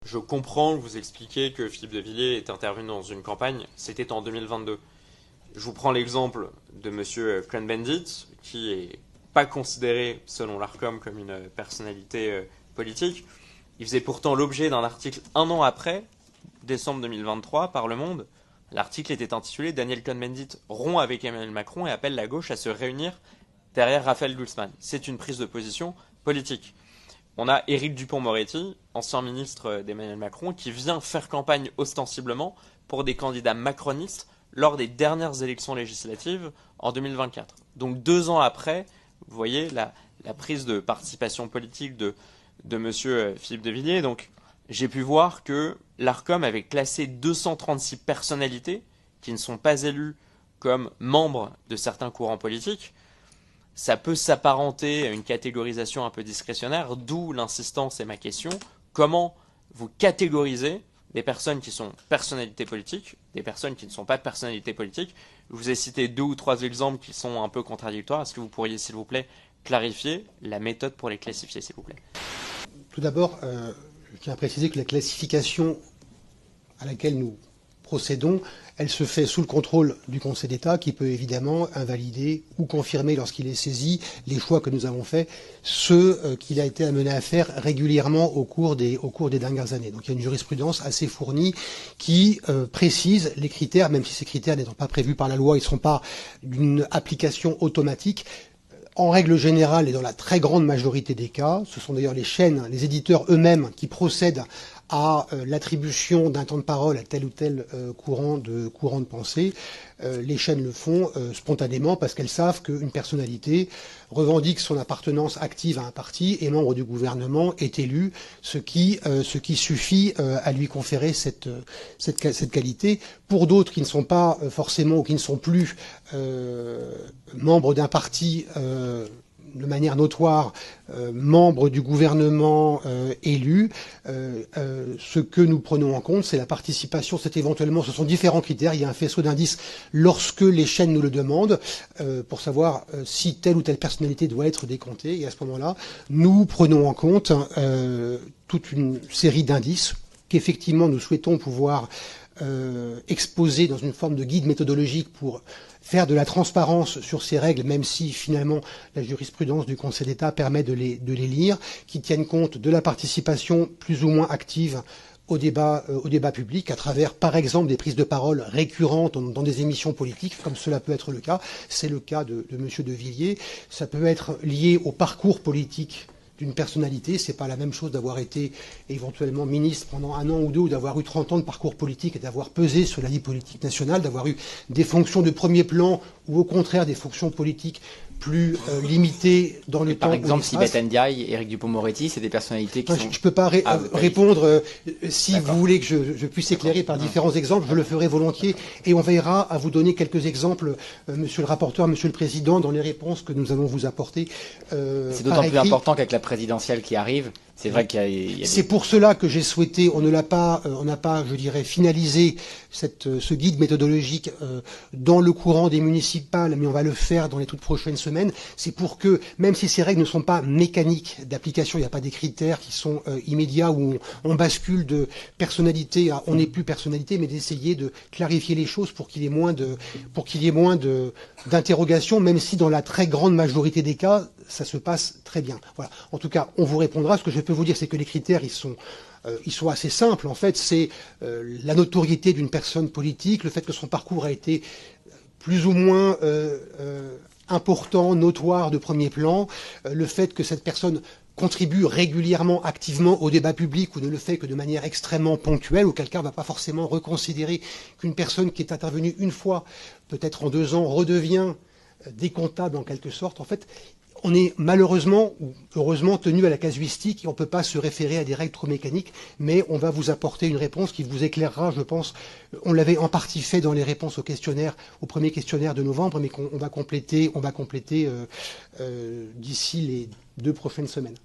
Je comprends que vous expliquiez que Philippe de Villiers est intervenu dans une campagne, c'était en 2022. Je vous prends l'exemple de M. Cohn-Bendit, qui est pas considéré, selon l'ARCOM, comme une personnalité politique. Il faisait pourtant l'objet d'un article un an après, décembre 2023, par Le Monde. L'article était intitulé « Daniel Cohn-Bendit rompt avec Emmanuel Macron et appelle la gauche à se réunir derrière Raphaël Glucksmann ». C'est une prise de position politique. On a Éric Dupond-Moretti, ancien ministre d'Emmanuel Macron, qui vient faire campagne ostensiblement pour des candidats macronistes lors des dernières élections législatives en 2024. Donc 2 ans après, vous voyez la prise de participation politique de M. Philippe de Villiers. Donc j'ai pu voir que l'ARCOM avait classé 236 personnalités qui ne sont pas élues comme membres de certains courants politiques. Ça peut s'apparenter à une catégorisation un peu discrétionnaire, d'où l'insistance et ma question. Comment vous catégorisez des personnes qui sont personnalités politiques, des personnes qui ne sont pas personnalités politiques? Je vous ai cité 2 ou 3 exemples qui sont un peu contradictoires. Est-ce que vous pourriez, s'il vous plaît, clarifier la méthode pour les classifier, s'il vous plaît? Tout d'abord, je tiens à préciser que la classification à laquelle nous procédons, elle se fait sous le contrôle du Conseil d'État qui peut évidemment invalider ou confirmer lorsqu'il est saisi les choix que nous avons faits, ceux qu'il a été amené à faire régulièrement au cours des dernières années. Donc il y a une jurisprudence assez fournie qui précise les critères, même si ces critères n'étant pas prévus par la loi, ils ne seront pas d'une application automatique. En règle générale et dans la très grande majorité des cas, ce sont d'ailleurs les chaînes, les éditeurs eux-mêmes qui procèdent à l'attribution d'un temps de parole à tel ou tel courant de pensée. Les chaînes le font spontanément parce qu'elles savent qu'une personnalité revendique son appartenance active à un parti et membre du gouvernement est élu, ce qui suffit à lui conférer cette qualité. Pour d'autres qui ne sont pas forcément ou qui ne sont plus membres d'un parti de manière notoire membres du gouvernement élus, ce que nous prenons en compte, c'est la participation, ce sont différents critères, il y a un faisceau d'indices lorsque les chaînes nous le demandent, pour savoir si telle ou telle personnalité doit être décomptée, et à ce moment-là, nous prenons en compte toute une série d'indices qu'effectivement nous souhaitons pouvoir exposer dans une forme de guide méthodologique pour faire de la transparence sur ces règles, même si finalement la jurisprudence du Conseil d'État permet de les lire, qui tiennent compte de la participation plus ou moins active au débat public à travers, par exemple, des prises de parole récurrentes dans des émissions politiques, comme cela peut être le cas. C'est le cas de Monsieur de Villiers. Ça peut être lié au parcours politique d'une personnalité. C'est pas la même chose d'avoir été éventuellement ministre pendant 1 an ou 2, ou d'avoir eu 30 ans de parcours politique et d'avoir pesé sur la vie politique nationale, d'avoir eu des fonctions de premier plan ou au contraire des fonctions politiques plus limitées dans le temps. Par exemple, Sibeth Ndiaye, Éric Dupond-Moretti, c'est des personnalités qui sont... Je ne peux pas répondre. Si vous voulez que je puisse éclairer par différents exemples, je le ferai volontiers. Et on veillera à vous donner quelques exemples, Monsieur le rapporteur, Monsieur le Président, dans les réponses que nous allons vous apporter. C'est d'autant plus important qu'avec la présidentielle qui arrive, c'est vrai qu'il y a C'est pour cela que j'ai souhaité, on n'a pas, je dirais, finalisé ce guide méthodologique dans le courant des municipales, mais on va le faire dans les toutes prochaines semaines. C'est pour que, même si ces règles ne sont pas mécaniques d'application, il n'y a pas des critères qui sont immédiats où on bascule de personnalité à on n'est plus personnalité, mais d'essayer de clarifier les choses pour qu'il y ait moins d'interrogations, même si dans la très grande majorité des cas, ça se passe très bien. Voilà. En tout cas, on vous répondra. Ce que je peux vous dire, c'est que les critères, ils sont assez simples. En fait, c'est la notoriété d'une personne politique, le fait que son parcours a été plus ou moins important, notoire, de premier plan, le fait que cette personne contribue régulièrement, activement au débat public ou ne le fait que de manière extrêmement ponctuelle, auquel cas on ne va pas forcément reconsidérer qu'une personne qui est intervenue une fois, peut-être en 2 ans, redevient décomptable en quelque sorte. En fait, on est malheureusement ou heureusement tenu à la casuistique et on ne peut pas se référer à des règles trop mécaniques, mais on va vous apporter une réponse qui vous éclairera, je pense. On l'avait en partie fait dans les réponses au premier questionnaire de novembre, mais qu'on va compléter d'ici les 2 prochaines semaines.